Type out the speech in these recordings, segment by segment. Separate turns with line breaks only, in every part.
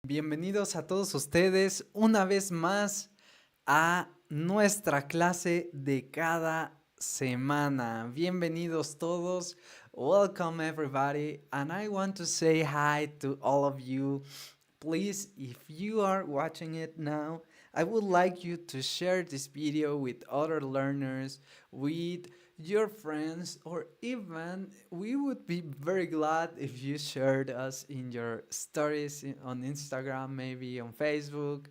Bienvenidos a todos ustedes una vez más a nuestra clase de cada semana. Bienvenidos todos. Welcome everybody. And I want to say hi to all of you. Please, if you are watching it now, I would like you to share this video with other learners, with your friends, or even we would be very glad if you shared us in your stories on Instagram, maybe on Facebook.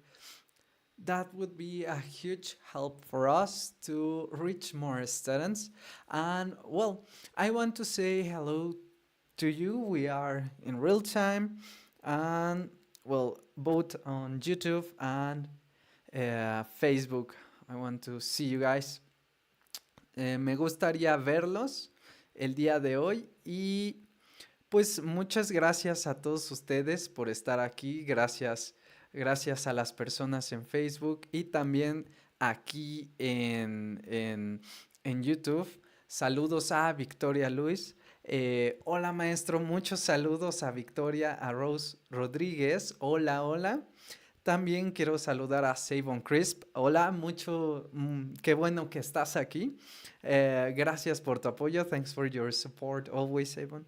That would be a huge help for us to reach more students. And well, I want to say hello to you. We are in real time and well, both on YouTube and Facebook. I want to see you guys. Me gustaría verlos el día de hoy y pues muchas gracias a todos ustedes por estar aquí. Gracias a las personas en Facebook y también aquí en YouTube. Saludos a Victoria Luis. Hola maestro, muchos saludos a Victoria, a Rose Rodríguez. Hola, hola. También quiero saludar a Savon Crisp. Hola, qué bueno que estás aquí. Gracias por tu apoyo. Thanks for your support always, Savon.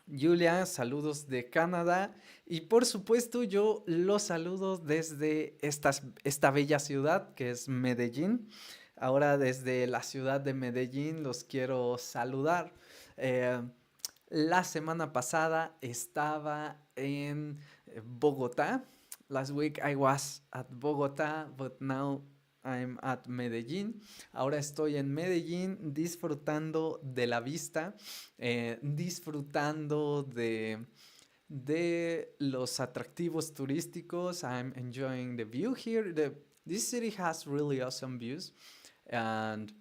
Julia, saludos de Canadá. Y por supuesto, yo los saludo desde esta bella ciudad que es Medellín. Ahora desde la ciudad de Medellín los quiero saludar. La semana pasada estaba en Bogotá. Last week I was at Bogotá, but now I'm at Medellín. Ahora estoy en Medellín disfrutando de la vista, disfrutando de los atractivos turísticos. I'm enjoying the view here. This city has really awesome views and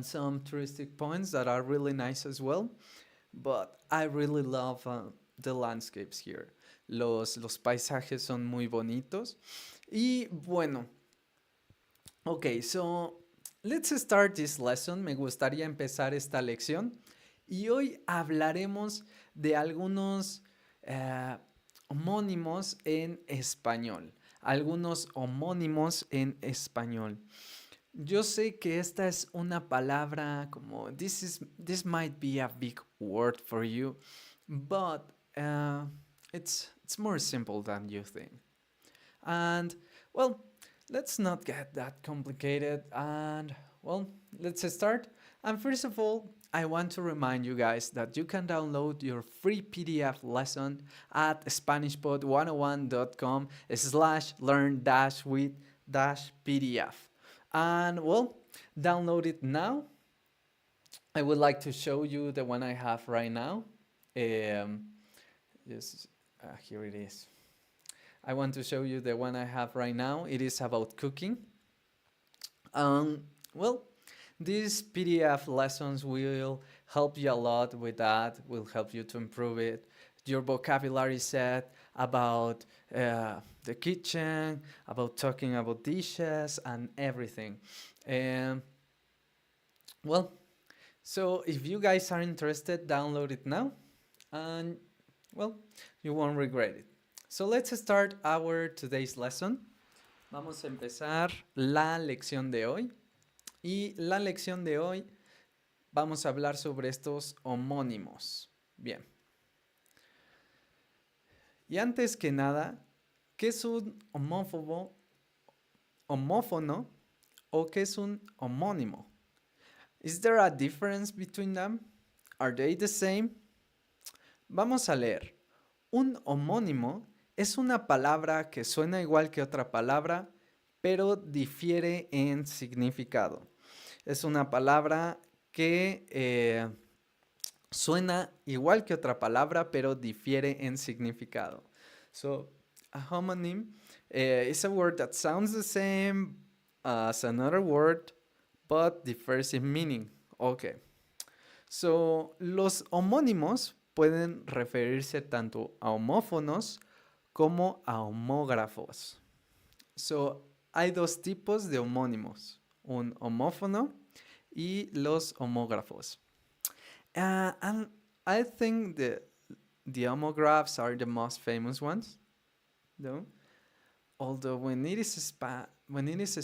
some touristic points that are really nice as well. But I really love the landscapes here. Los paisajes son muy bonitos. Y bueno, ok, so let's start this lesson. Me gustaría empezar esta lección. Y hoy hablaremos de algunos homónimos en español. Algunos homónimos en español. Yo sé que esta es una palabra como this might be a big word for you, but it's more simple than you think. And well, let's not get that complicated. And well, let's start. And first of all, I want to remind you guys that you can download your free PDF lesson at SpanishPod101.com/learn-with-PDF. And well, download it now. I would like to show you the one I have right now. Yes, here it is. I want to show you the one I have right now. It is about cooking. Well, these PDF lessons will help you a lot with that, will help you to improve it. Your vocabulary set about the kitchen, about talking about dishes and everything. Well, so if you guys are interested, download it now and well, you won't regret it. So let's start our today's lesson. Vamos a empezar la lección de hoy. Y la lección de hoy vamos a hablar sobre estos homónimos. Bien. Y antes que nada, ¿qué es un homófono o qué es un homónimo? Is there a difference between them? Are they the same? Vamos a leer. Un homónimo es una palabra que suena igual que otra palabra, pero difiere en significado. Es una palabra que suena igual que otra palabra, pero difiere en significado. So, a homonym is a word that sounds the same as another word, but differs in meaning. Okay. So, los homónimos pueden referirse tanto a homófonos como a homógrafos. So, hay dos tipos de homónimos, un homófono y los homógrafos. And I think the homographs are the most famous ones, though. Although when it is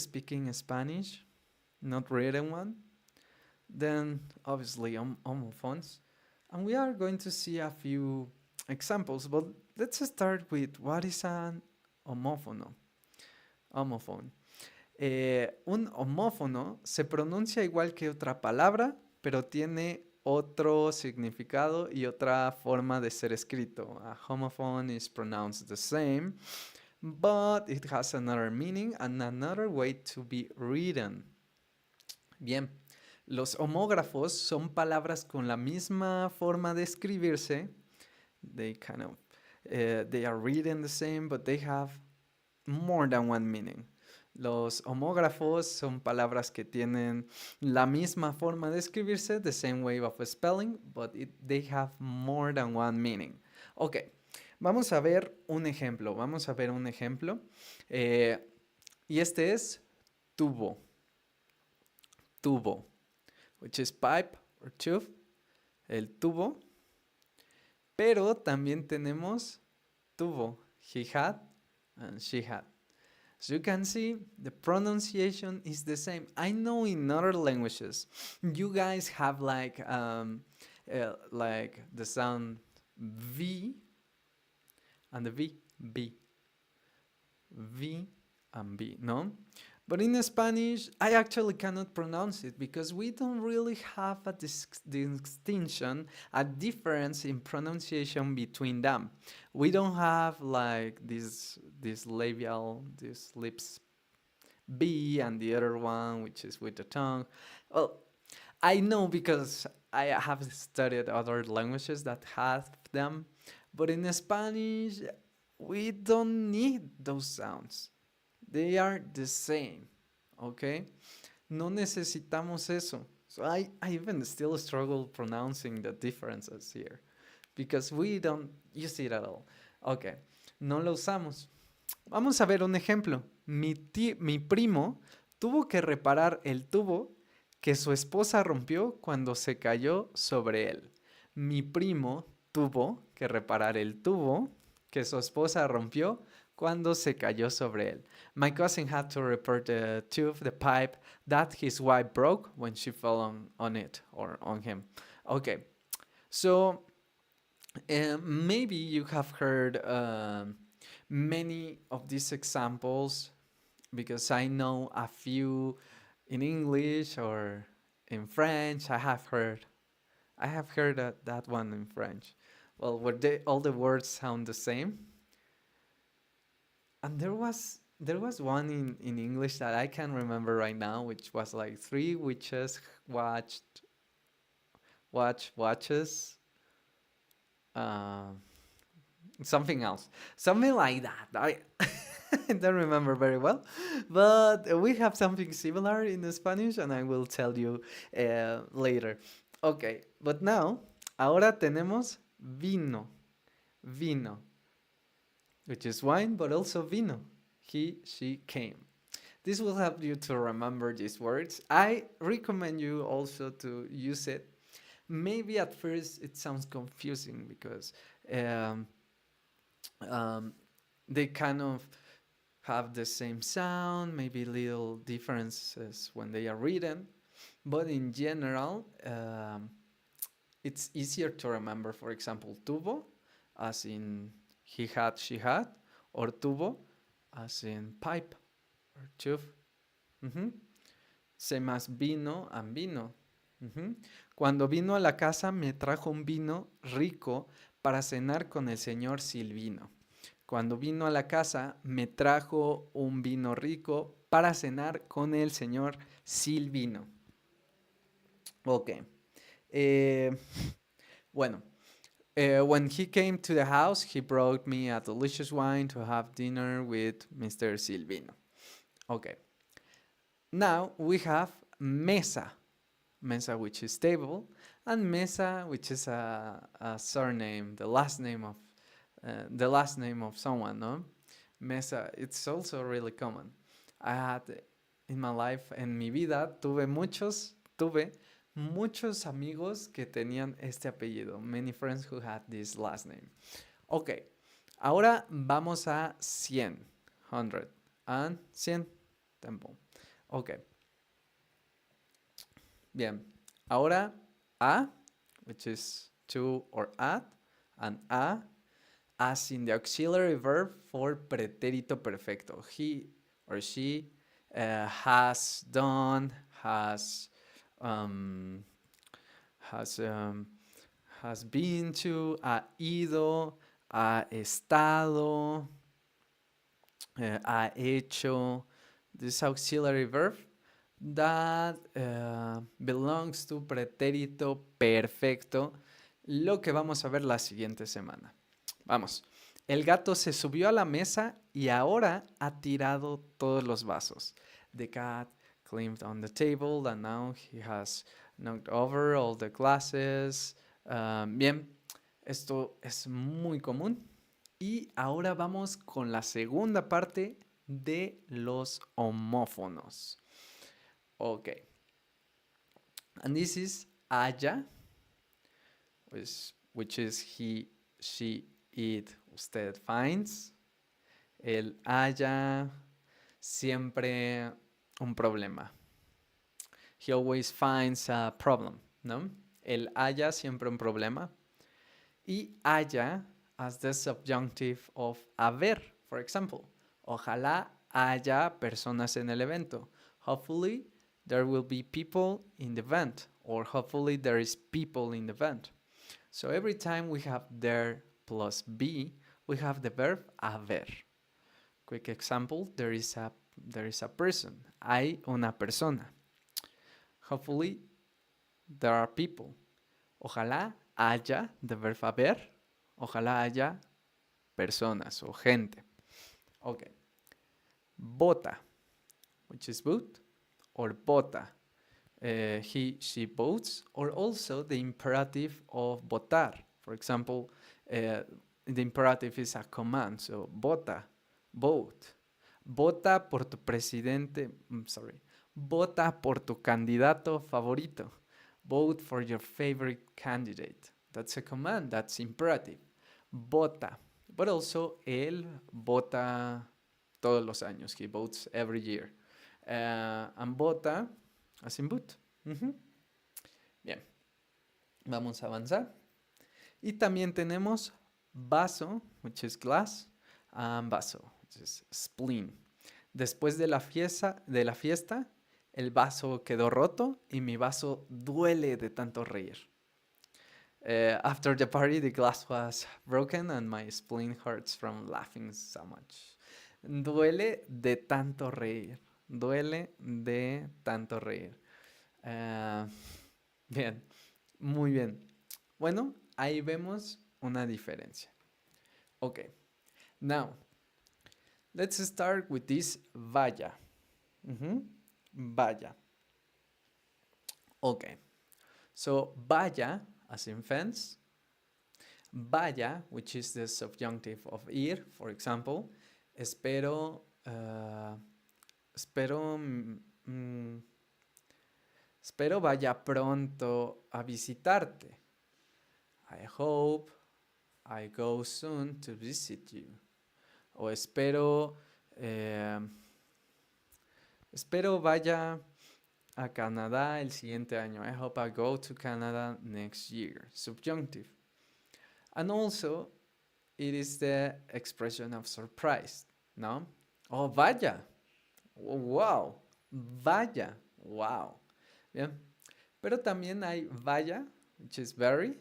speaking Spanish, not written one, then obviously homophones. And we are going to see a few examples, but let's start with what is an homófono. Homophone. Un homófono se pronuncia igual que otra palabra, pero tiene otro significado y otra forma de ser escrito. A homophone is pronounced the same, but it has another meaning and another way to be written. Bien, los homógrafos son palabras con la misma forma de escribirse. They kind of, they are written the same, but they have more than one meaning. Los homógrafos son palabras que tienen la misma forma de escribirse, the same way of spelling, but they have more than one meaning. Ok, vamos a ver un ejemplo. Y este es tubo. Tubo, which is pipe or tube, el tubo. Pero también tenemos tubo, he had and she had. As you can see, the pronunciation is the same. I know in other languages, you guys have like the sound V and the V, B, V and B, no? But in Spanish, I actually cannot pronounce it because we don't really have a distinction, a difference in pronunciation between them. We don't have like this labial, these lips B and the other one, which is with the tongue. Well, I know because I have studied other languages that have them, but in Spanish, we don't need those sounds. They are the same, okay? No necesitamos eso. So I even still struggle pronouncing the differences here because we don't use it at all. Okay, no lo usamos. Vamos a ver un ejemplo. Mi primo tuvo que reparar el tubo que su esposa rompió cuando se cayó sobre él. Mi primo tuvo que reparar el tubo que su esposa rompió cuando se cayó sobre él. My cousin had to repair the tube, the pipe that his wife broke when she fell on it or on him. Okay, so maybe you have heard many of these examples because I know a few in English or in French. I have heard that one in French. Well, where all the words sound the same. And there was one in English that I can't remember right now, which was like 3 witches watches, something else, something like that. I don't remember very well, but we have something similar in Spanish, and I will tell you later. Okay, but now, ahora tenemos vino, which is wine, but also vino. He, she, came. This will help you to remember these words. I recommend you also to use it. Maybe at first it sounds confusing because they kind of have the same sound, maybe little differences when they are written, but in general, it's easier to remember. For example, tubo, as in he had, she had, or tubo, as in pipe or tube. Same as vino and vino. Cuando vino a la casa me trajo un vino rico para cenar con el señor Silvino. Cuando vino a la casa me trajo un vino rico para cenar con el señor Silvino. Ok. Bueno. When he came to the house, he brought me a delicious wine to have dinner with Mr. Silvino. Okay. Now we have mesa. Mesa, which is table, and mesa, which is a surname, the last name of someone, no? Mesa, it's also really common. I had in my life, en mi vida, tuve muchos amigos que tenían este apellido. Many friends who had this last name. Ok, ahora vamos a 100. 100 and 100 tempo. Ok, bien. Ahora a, which is to or at, and a as in the auxiliary verb for pretérito perfecto. He or she has done, has um, has um, has been to, ha ido, ha estado, ha hecho. This auxiliary verb that belongs to pretérito perfecto, lo que vamos a ver la siguiente semana. Vamos. El gato se subió a la mesa y ahora ha tirado todos los vasos. The cat climbed on the table and now he has knocked over all the glasses. Bien, esto es muy común. Y ahora vamos con la segunda parte de los homófonos. Ok. And this is haya, which is he, she, it, usted finds. El haya siempre un problema. He always finds a problem, ¿no? El haya siempre un problema. Y haya as the subjunctive of haber, for example. Ojalá haya personas en el evento. Hopefully there will be people in the event, or hopefully there is people in the event. So every time we have there plus be, we have the verb haber. Quick example, there is a person. Hay una persona. Hopefully there are people. Ojalá haya, the verb haber. Ojalá haya personas o gente. Ok. Bota, which is boot, or bota. He, she votes, or also the imperative of votar. For example, the imperative is a command, so vota, vote. Vota por tu presidente, vota por tu candidato favorito. Vote for your favorite candidate. That's a command, that's imperative. Vota. But also, él vota todos los años. He votes every year. And vota as in boot. Bien. Vamos a avanzar. Y también tenemos vaso, which is glass, and vaso, which is spleen. Después de la fiesta, el vaso quedó roto y mi vaso duele de tanto reír. After the party, the glass was broken and my spleen hurts from laughing so much. Duele de tanto reír. Duele de tanto reír. Bien, muy bien. Bueno, ahí vemos una diferencia. Okay, now, let's start with this vaya. Vaya. Okay, so vaya, as in fence. Vaya, which is the subjunctive of ir, for example. Espero vaya pronto a visitarte. I hope I go soon to visit you. O espero vaya a Canadá el siguiente año. I hope I go to Canada next year. Subjunctive. And also, it is the expression of surprise, ¿no? Oh, vaya. Oh, wow. Vaya. Wow. Bien. Pero también hay vaya, which is berry.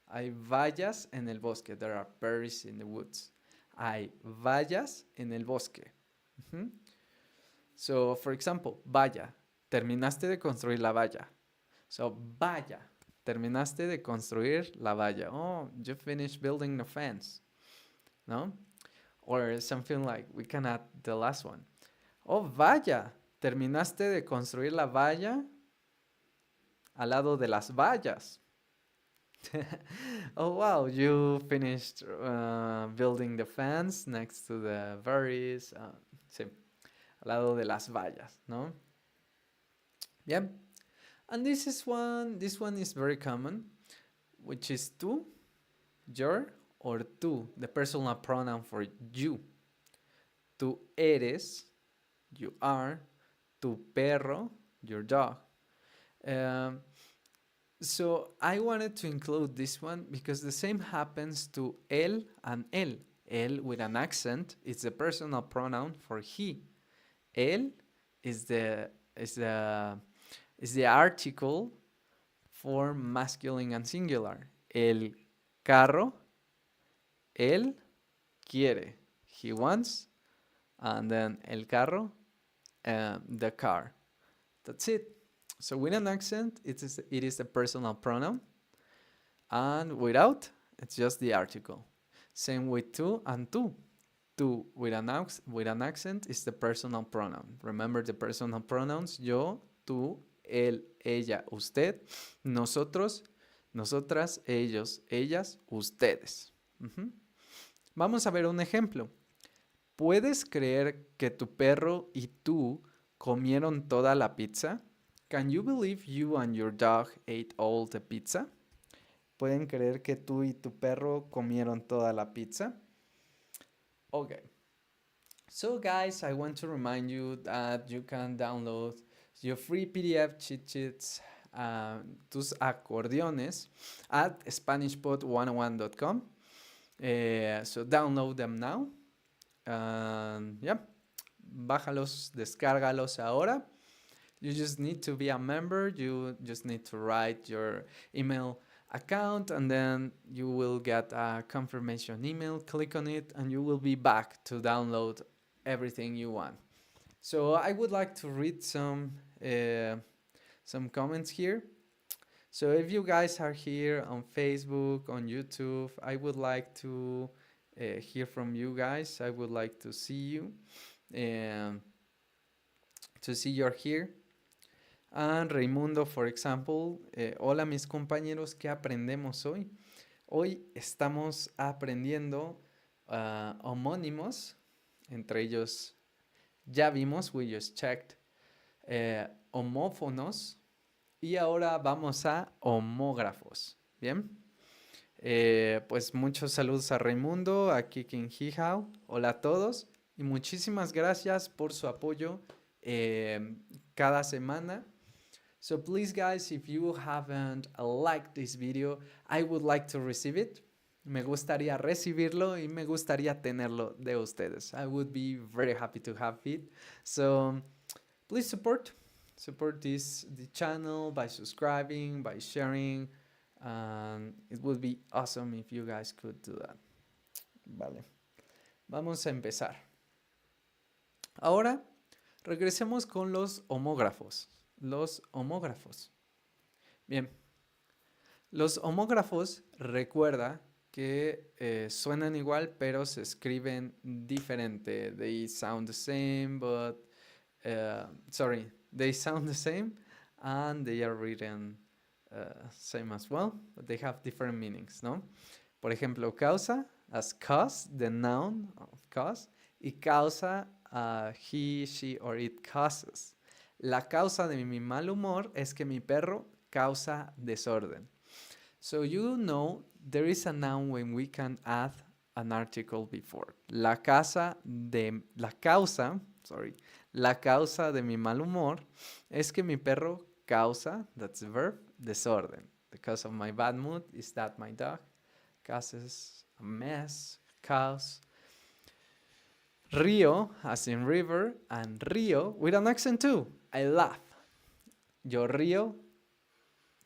Hay vallas en el bosque. There are berries in the woods. Hay vallas en el bosque. So, for example, vaya. Terminaste de construir la valla. So, vaya. Terminaste de construir la valla. Oh, you finished building the fence. ¿No? Or something like, we can add the last one. Oh, vaya. Terminaste de construir la valla al lado de las vallas. Oh, wow. You finished building the fence next to the berries. Sí, al lado de las vallas, ¿no? Bien. And this one is very common, which is tú, your, or tú, the personal pronoun for you. Tú eres, you are, tu perro, your dog. Um, so I wanted to include this one because the same happens to él and él. Él with an accent is the personal pronoun for he. Él is the article for masculine and singular. El carro, él quiere, he wants, and then el carro, the car. That's it. So with an accent, it is a personal pronoun, and without, it's just the article. Same with tú and tú. Tú with an accent is the personal pronoun. Remember the personal pronouns: yo, tú, él, ella, usted, nosotros, nosotras, ellos, ellas, ustedes. Vamos a ver un ejemplo. ¿Puedes creer que tu perro y tú comieron toda la pizza? Can you believe you and your dog ate all the pizza? ¿Pueden creer que tú y tu perro comieron toda la pizza? Okay. So guys, I want to remind you that you can download your free PDF cheat sheets, tus acordeones, at SpanishPod101.com. So download them now. Yeah, bájalos, descárgalos ahora. You just need to be a member. You just need to write your email account, and then you will get a confirmation email. Click on it and you will be back to download everything you want. So I would like to read some comments here. So if you guys are here on Facebook, on YouTube, I would like to hear from you guys. I would like to see you, to see you're here. And Raimundo, for example, hola mis compañeros, ¿qué aprendemos hoy? Hoy estamos aprendiendo homónimos, entre ellos ya vimos, we just checked, homófonos, y ahora vamos a homógrafos. Bien, pues muchos saludos a Raimundo, a Kikin Hihao, hola a todos y muchísimas gracias por su apoyo cada semana. So please guys, if you haven't liked this video, I would like to receive it. Me gustaría recibirlo y me gustaría tenerlo de ustedes. I would be very happy to have it. So please support the channel by subscribing, by sharing. And it would be awesome if you guys could do that. Vale. Vamos a empezar. Ahora regresemos con los homógrafos. Los homógrafos. Bien. Los homógrafos, recuerda que suenan igual, pero se escriben diferente. They sound the same, but they sound the same and they are written same as well, but they have different meanings, ¿no? Por ejemplo, causa as cause, the noun of cause, y causa he, she, or it causes. La causa de mi mal humor es que mi perro causa desorden. So you know there is a noun when we can add an article before. La causa de mi mal humor es que mi perro causa, that's the verb, desorden. The cause of my bad mood is that my dog causes a mess, chaos. Río, as in river, and río with an accent too. I laugh. Yo río,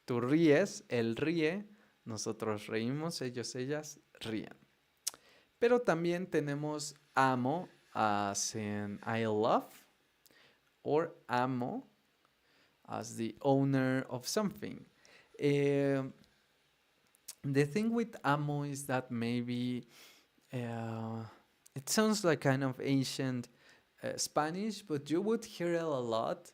tú ríes, él ríe, nosotros reímos, ellos, ellas ríen. Pero también tenemos amo, as in I love, or amo, as the owner of something. The thing with amo is that maybe it sounds like kind of ancient Spanish, but you would hear it a lot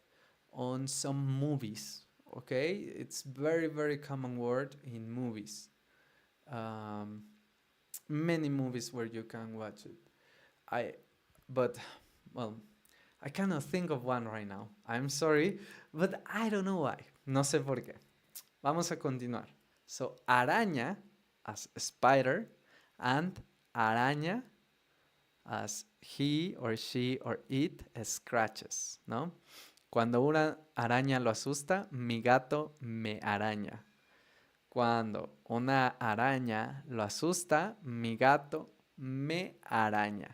on some movies. Okay, it's very, very common word in movies. Many movies where you can watch it. I cannot think of one right now. I'm sorry, but I don't know why. No sé por qué. Vamos a continuar. So, araña as spider and araña as he or she or it scratches, ¿no? Cuando una araña lo asusta, mi gato me araña. Cuando una araña lo asusta, mi gato me araña.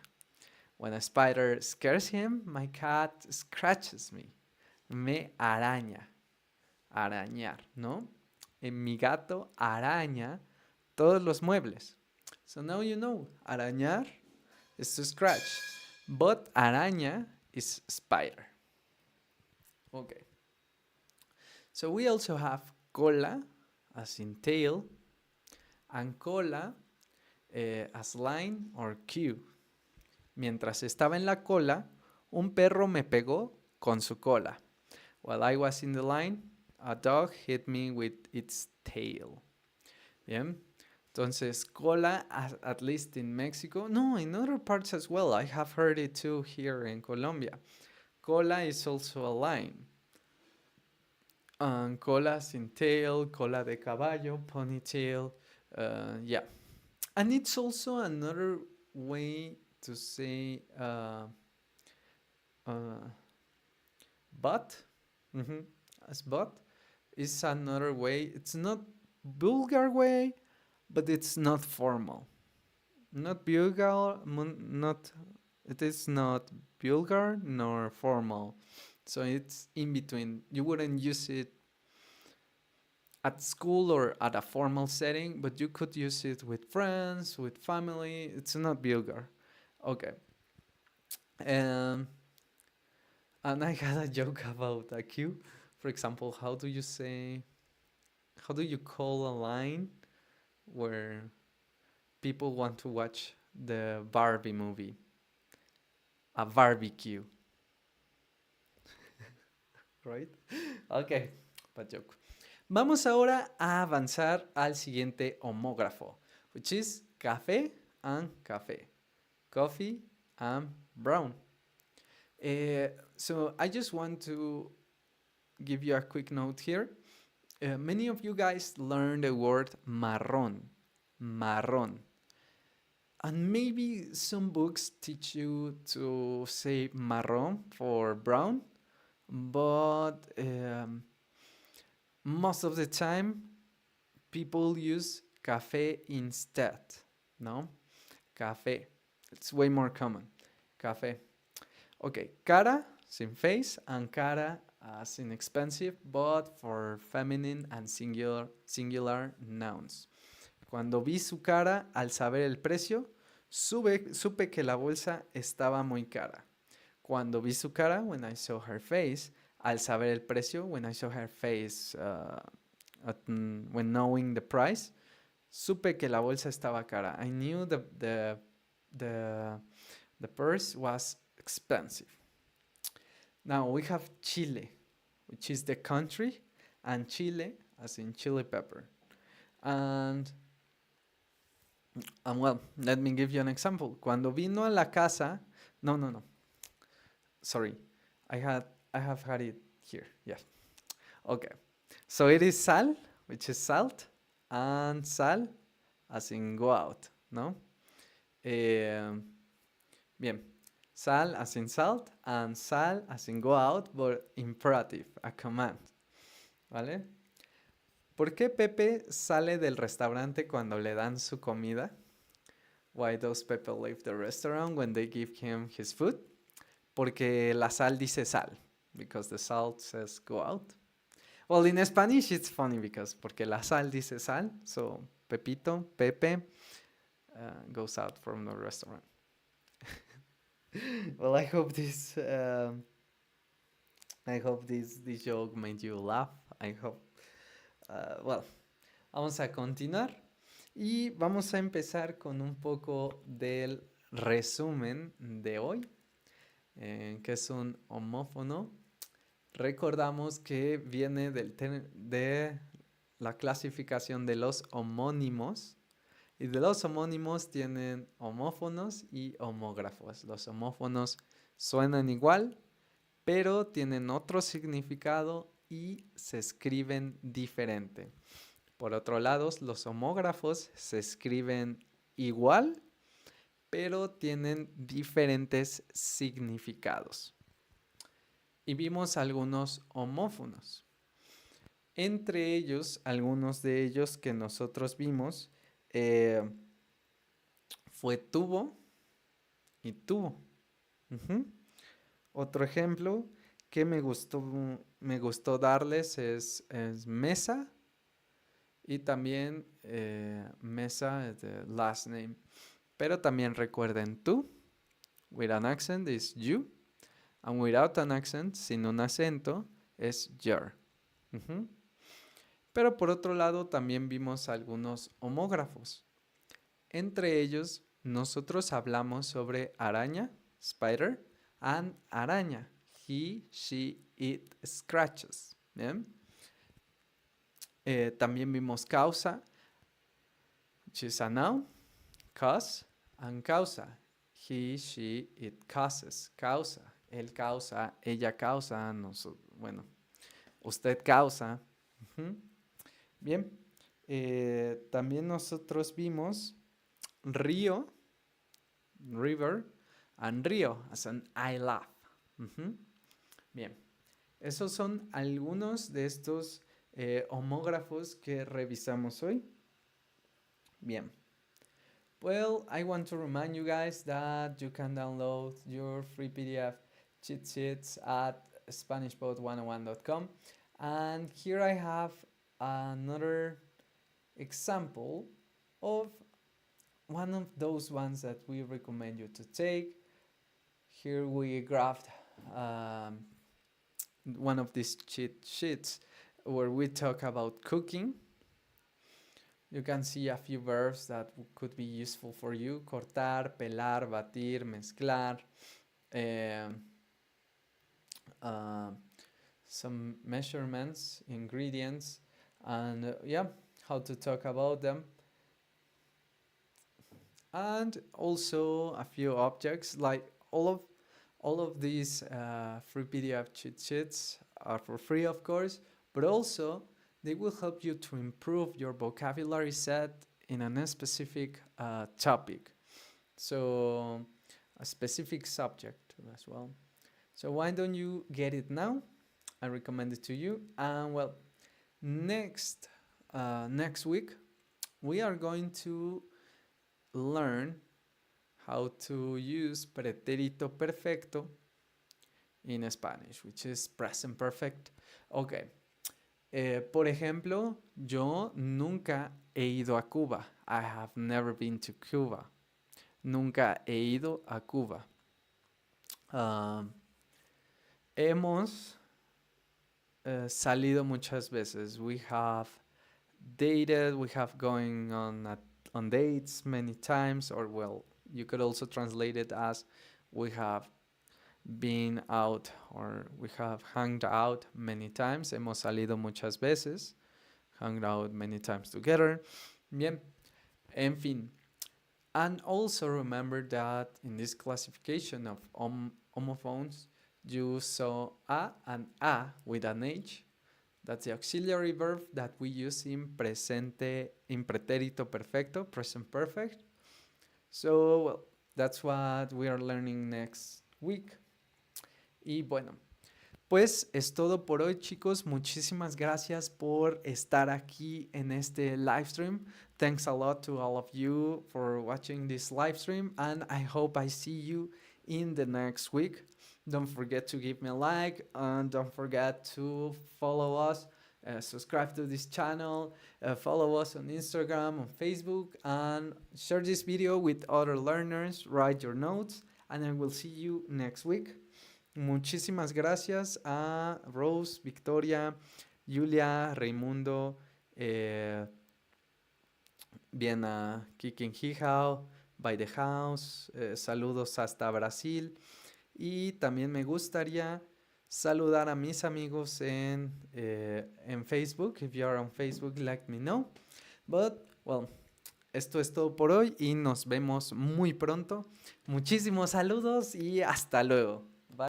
When a spider scares him, my cat scratches me. Me araña. Arañar, ¿no? Mi gato araña todos los muebles. So now you know, arañar is to scratch, but araña is spider. Okay. So we also have cola, as in tail, and cola as line or queue. Mientras estaba en la cola, un perro me pegó con su cola. While I was in the line, a dog hit me with its tail. Bien. Entonces, cola, at least in Mexico, no, in other parts as well. I have heard it too here in Colombia. Cola is also a line. Cola sin tail, cola de caballo, ponytail, yeah. And it's also another way to say butt, as butt is another way. It's not vulgar way, but it's not formal. Not vulgar, not it is not vulgar nor formal. So it's in between. You wouldn't use it at school or at a formal setting, but you could use it with friends, with family. It's not vulgar. Okay. And I had a joke about a queue. For example, how do you call a line where people want to watch the Barbie movie? A barbecue. Right? Okay, bad joke. Vamos ahora a avanzar al siguiente homógrafo, which is café and café. Coffee and brown. So I just want to give you a quick note here. Many of you guys learned the word marrón. Marrón. And maybe some books teach you to say marrón for brown, but most of the time people use café instead, no? Café. It's way more common. Café. Okay, cara, sin face, and cara as in expensive, but for feminine and singular nouns. Cuando vi su cara al saber el precio, supe que la bolsa estaba muy cara. Cuando vi su cara, when I saw her face, al saber el precio, when I saw her face, when knowing the price, supe que la bolsa estaba cara. I knew the purse was expensive. Now we have Chile, which is the country, and Chile as in chili pepper. And well, let me give you an example. Cuando vino a la casa, no. Sorry, I have had it here. Yeah. Okay. So it is sal, which is salt, and sal as in go out, no? Bien. Sal as in salt, and sal as in go out, but imperative, a command. ¿Vale? ¿Por qué Pepe sale del restaurante cuando le dan su comida? Why does Pepe leave the restaurant when they give him his food? Porque la sal dice sal, because the salt says go out. Well, in Spanish it's funny because porque la sal dice sal, so Pepito, Pepe, goes out from the restaurant. Well, I hope this joke made you laugh. I hope. Well, vamos a continuar y vamos a empezar con un poco del resumen de hoy, que es un homófono. Recordamos que viene de la clasificación de los homónimos. Y de los homónimos tienen homófonos y homógrafos. Los homófonos suenan igual, pero tienen otro significado y se escriben diferente. Por otro lado, los homógrafos se escriben igual, pero tienen diferentes significados. Y vimos algunos homófonos. Entre ellos, algunos de ellos que nosotros vimos fue tubo y tubo. Otro ejemplo que me gustó darles es mesa y también mesa es the last name. Pero también recuerden tú, with an accent is you, and without an accent, sin un acento, es your. Pero por otro lado también vimos algunos homógrafos. Entre ellos, nosotros hablamos sobre araña, spider, and araña, he, she, it, scratches. ¿Bien? También vimos causa, which is a noun, cause, and causa, he, she, it causes, causa, él causa, ella causa, bueno, usted causa. Bien, también nosotros vimos río, river, and río, as an I laugh. Bien, esos son algunos de estos homógrafos que revisamos hoy. Bien. Well, I want to remind you guys that you can download your free PDF cheat sheets at SpanishPod101.com. And here I have another example of one of those ones that we recommend you to take. Here we graphed one of these cheat sheets where we talk about cooking. You can see a few verbs that could be useful for you. Cortar, pelar, batir, mezclar. Some measurements, ingredients, and yeah, how to talk about them. And also a few objects, like all of these free PDF cheat sheets are for free, of course, but also they will help you to improve your vocabulary set in a specific topic. So a specific subject as well. So why don't you get it now? I recommend it to you. And well, next week, we are going to learn how to use pretérito perfecto in Spanish, which is present perfect. Okay. Por ejemplo, yo nunca he ido a Cuba. I have never been to Cuba. Nunca he ido a Cuba. Hemos salido muchas veces. We have dated, we have going on dates many times, or well, you could also translate it as we have been out, or we have hung out many times. Hemos salido muchas veces. Hung out many times together. Bien. En fin. And also remember that in this classification of homophones, you saw a and a with an H. That's the auxiliary verb that we use in pretérito perfecto, present perfect. So, well, that's what we are learning next week. Y bueno, pues es todo por hoy, chicos. Muchísimas gracias por estar aquí en este live stream. Thanks a lot to all of you for watching this live stream, and I hope I see you in the next week. Don't forget to give me a like, and don't forget to follow us, subscribe to this channel, follow us on Instagram, on Facebook, and share this video with other learners. Write your notes, and I will see you next week. Muchísimas gracias a Rose, Victoria, Julia, Raimundo, bien a Kikin Hijao, By the House, saludos hasta Brasil. Y también me gustaría saludar a mis amigos en Facebook. If you are on Facebook, let me know. But, well, esto es todo por hoy y nos vemos muy pronto. Muchísimos saludos y hasta luego.